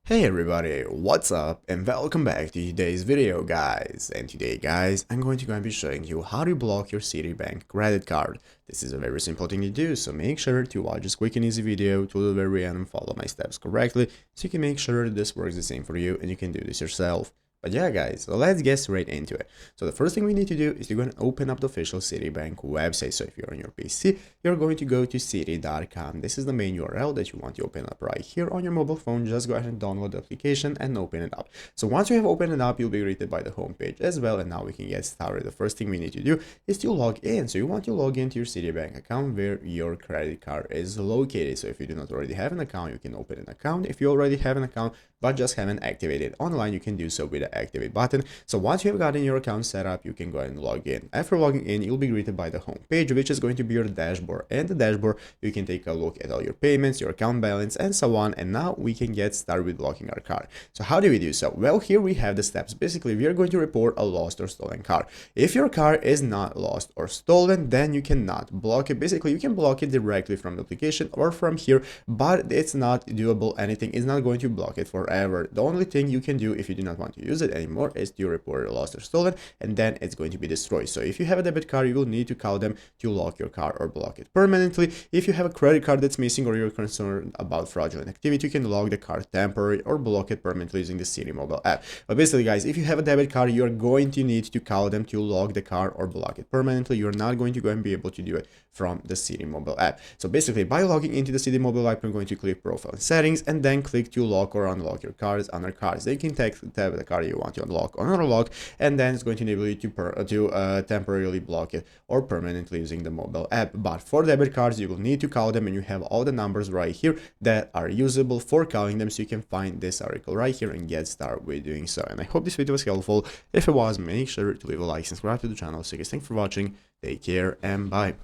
Hey everybody, what's up and welcome back to today's video guys. And today guys, I'm going to be showing you how to block your Citibank credit card. This is a very simple thing to do, so make sure to watch this quick and easy video to the very end and follow my steps correctly so you can make sure this works the same for you and you can do this yourself. But yeah guys, so let's get straight into it. So the first thing we need to do is you're going to open up the official Citibank website. So if you're on your PC, you're going to go to citi.com. This is the main URL that you want to open up right here on your mobile phone. Just go ahead and download the application and open it up. So once you have opened it up, you'll be greeted by the home page as well. And now we can get started. The first thing we need to do is to log in. So you want to log into your Citibank account where your credit card is located. So if you do not already have an account, you can open an account. If you already have an account but just haven't activated online, you can do so with the activate button. So once you have gotten your account set up, you can go ahead and log in. After logging in, you'll be greeted by the home page, which is going to be your dashboard. And the dashboard, you can take a look at all your payments, your account balance, and so on. And now we can get started with blocking our card. So how do we do so? Well, here we have the steps. Basically, we are going to report a lost or stolen card. If your card is not lost or stolen, then you cannot block it. Basically, you can block it directly from the application or from here, but it's not doable anything. It's not going to block it forever. The only thing you can do if you do not want to use it anymore is to report it lost or stolen, and then it's going to be destroyed. So if you have a debit card, you will need to call them to lock your card or block it permanently. If you have a credit card that's missing or you're concerned about fraudulent activity, you can lock the card temporarily or block it permanently using the Citi mobile app. But basically guys, if you have a debit card, you're going to need to call them to lock the card or block it permanently. You're not going to go and be able to do it from the Citi mobile app. So basically, by logging into the Citi mobile app, you're going to click profile and settings and then click to lock or unlock your cards under cards. Then you can tab the card you want to unlock or unlock, and then it's going to enable you to temporarily block it or permanently using the mobile app. But for debit cards, you will need to call them, and you have all the numbers right here that are usable for calling them. So you can find this article right here and get started with doing so. And I hope this video was helpful. If it was, make sure to leave a like, subscribe to the channel. So guys, thanks for watching. Take care and bye.